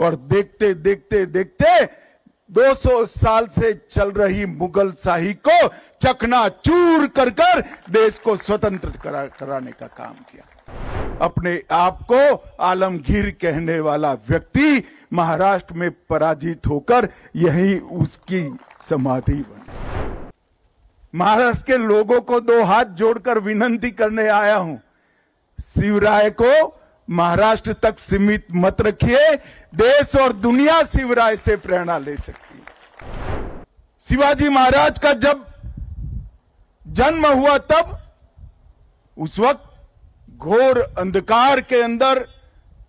और देखते देखते देखते 200 साल से चल रही मुगल शाही को चकनाचूर कर कर देश को स्वतंत्र कराने का काम किया। अपने आप को आलमगीर कहने वाला व्यक्ति महाराष्ट्र में पराजित होकर यही उसकी समाधि बनी। महाराष्ट्र के लोगों को दो हाथ जोड़कर विनती करने आया हूं, शिवराय को महाराष्ट्र तक सीमित मत रखिए। देश और दुनिया शिवराय से प्रेरणा ले सकती है। शिवाजी महाराज का जब जन्म हुआ तब उस वक्त घोर अंधकार के अंदर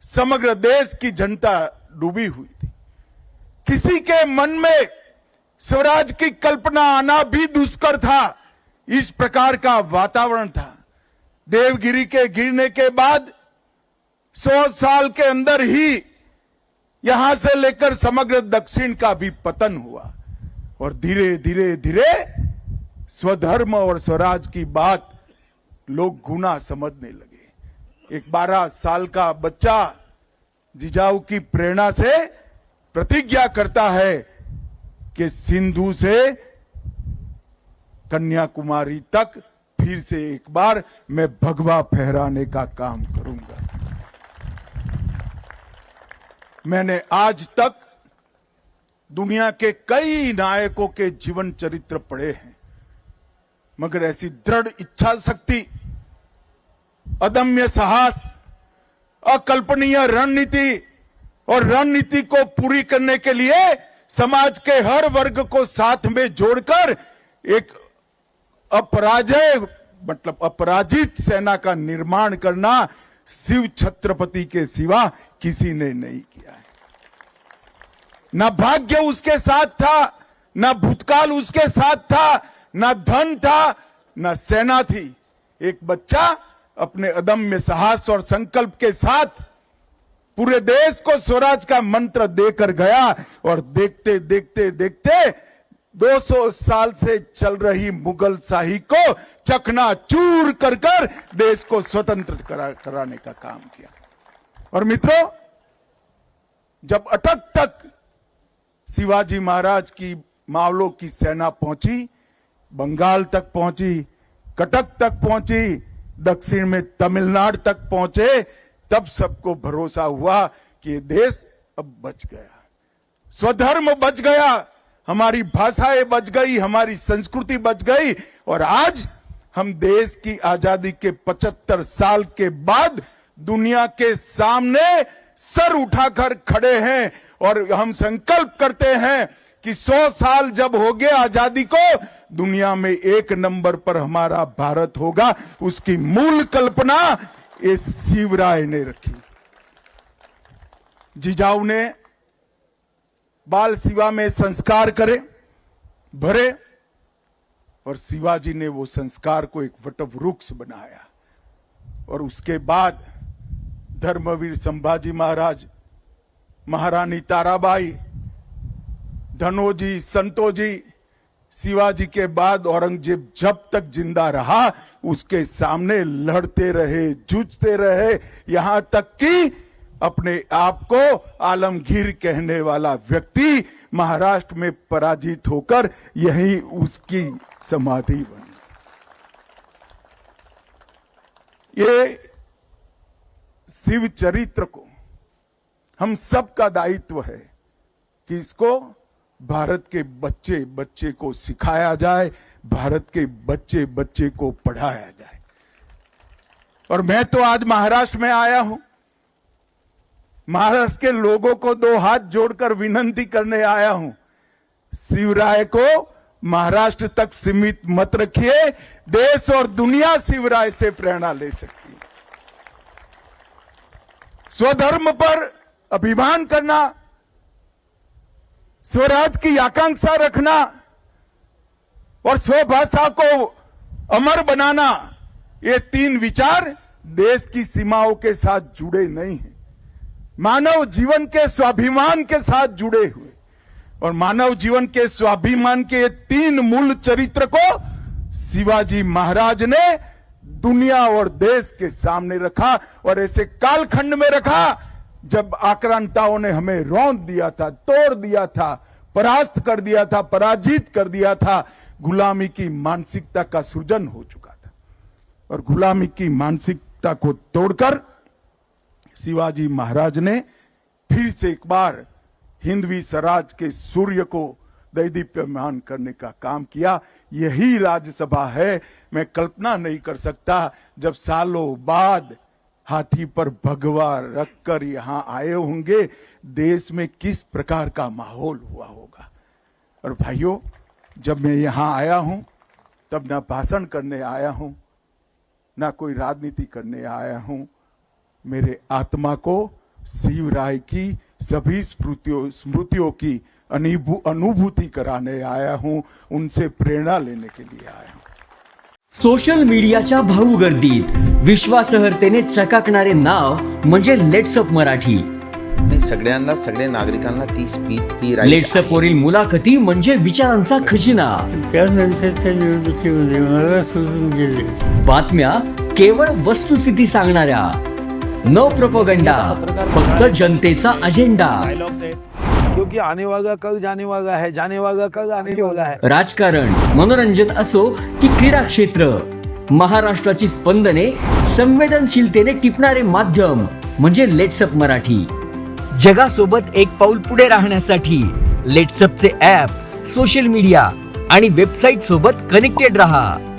समग्र देश की जनता डूबी हुई थी। किसी के मन में स्वराज की कल्पना आना भी दुष्कर था। इस प्रकार का वातावरण था। देवगिरी के गिरने के बाद 100 साल के अंदर ही यहां से लेकर समग्र दक्षिण का भी पतन हुआ और धीरे धीरे धीरे स्वधर्म और स्वराज की बात लोग गुना समझने लगे। एक 12 साल का बच्चा जिजाऊ की प्रेरणा से प्रतिज्ञा करता है कि सिंधु से कन्याकुमारी तक फिर से एक बार मैं भगवा फहराने का काम करूंगा। मैंने आज तक दुनिया के कई नायकों के जीवन चरित्र पढ़े हैं, मगर ऐसी दृढ़ इच्छा शक्ति, अदम्य साहस, अकल्पनीय रणनीति और रणनीति को पूरी करने के लिए समाज के हर वर्ग को साथ में जोड़कर एक अपराजित सेना का निर्माण करना शिव छत्रपति के सिवा किसी ने नहीं किया है। न भाग्य उसके साथ था, न भूतकाल उसके साथ था, न धन था, न सेना थी। एक बच्चा अपने अदम्य साहस और संकल्प के साथ पूरे देश को स्वराज का मंत्र देकर गया और देखते देखते देखते 200 साल से चल रही मुगल शाही को चकनाचूर कर कर देश को स्वतंत्र कराने का काम किया। और मित्रों, जब अटक तक शिवाजी महाराज की मावलों की सेना पहुंची, बंगाल तक पहुंची, कटक तक पहुंची, दक्षिण में तमिलनाडु तक पहुंचे, तब सबको भरोसा हुआ कि देश अब बच गया, स्वधर्म बच गया, हमारी भाषाएं बच गई, हमारी संस्कृति बच गई। और आज हम देश की आजादी के 75 साल के बाद दुनिया के सामने सर उठाकर खड़े हैं और हम संकल्प करते हैं कि 100 साल जब हो गए आजादी को, दुनिया में एक नंबर पर हमारा भारत होगा। उसकी मूल कल्पना इस शिवराय ने रखी। जिजाऊ ने बाल शिवा में संस्कार भरे और शिवाजी ने वो संस्कार को एक वटवृक्ष बनाया। और उसके बाद धर्मवीर संभाजी महाराज, महारानी ताराबाई, धनोजी, संतोजी, शिवाजी के बाद औरंगजेब जब तक जिंदा रहा उसके सामने लड़ते रहे, जूझते रहे, यहां तक कि अपने आप को आलमगीर कहने वाला व्यक्ति महाराष्ट्र में पराजित होकर यही उसकी समाधि बनी। ये शिव चरित्र को हम सबका दायित्व है कि इसको भारत के बच्चे बच्चे को सिखाया जाए, भारत के बच्चे बच्चे को पढ़ाया जाए। और मैं तो आज महाराष्ट्र में आया हूं, महाराष्ट्र के लोगों को दो हाथ जोड़कर विनती करने आया हूं, शिवराय को महाराष्ट्र तक सीमित मत रखिए। देश और दुनिया शिवराय से प्रेरणा ले सकती है। स्वधर्म पर अभिमान करना, स्वराज की आकांक्षा रखना और स्वभाषा को अमर बनाना, ये तीन विचार देश की सीमाओं के साथ जुड़े नहीं हैं, मानव जीवन के स्वाभिमान के साथ जुड़े हुए। और मानव जीवन के स्वाभिमान के तीन मूल चरित्र को शिवाजी महाराज ने दुनिया और देश के सामने रखा और ऐसे कालखंड में रखा जब आक्रांताओं ने हमें रौंद दिया था, तोड़ दिया था, परास्त कर दिया था, पराजित कर दिया था, गुलामी की मानसिकता का सृजन हो चुका था। और गुलामी की मानसिकता को तोड़कर शिवाजी महाराज ने फिर से एक बार हिंदवी स्वराज के सूर्य को दैदीप्यमान करने का काम किया। यही राज्यसभा है। मैं कल्पना नहीं कर सकता जब सालों बाद हाथी पर भगवा रखकर यहां आए होंगे, देश में किस प्रकार का माहौल हुआ होगा। और भाइयों, जब मैं यहां आया हूं तब ना भाषण करने आया हूं, ना कोई राजनीति करने आया हूं। मेरे आत्मा को शिवराय की सभी स्मृतियों की अनुभूति कराने आया हूं, उनसे प्रेरणा लेने के लिए आया हूं। सोशल मीडियाच्या भाऊ गर्दीत विश्वासार्हतेने चकाकणारे नाव म्हणजे लेट्सअप मराठी। सगळ्यांना, सगळ्या नागरिकांना ती स्पीच, ती लेट्सअप वरील मुलाखती म्हणजे विचारांचा खजिना। त्यानंतरच्या निवडणुकीमध्ये मला सोडून गेले। बातम्या केवळ वस्तुस्थिती सांगणाऱ्या, न प्रोपगंडा, फक्त जनतेचा अजेंडा। क्योंकि आने वाला कल जाने वाला है, जाने वाला कल आने वाला है। राजकारण, मनोरंजन असो की क्रीडा क्षेत्र, महाराष्ट्राची स्पंदने संवेदनशीलतेने टिपणारे माध्यम म्हणजे लेट्सअप मराठी। जगासोबत एक पाऊल पुढे राहण्यासाठी लेट्सअपचे ॲप, सोशल मीडिया आणि वेबसाईट सोबत कनेक्टेड रहा।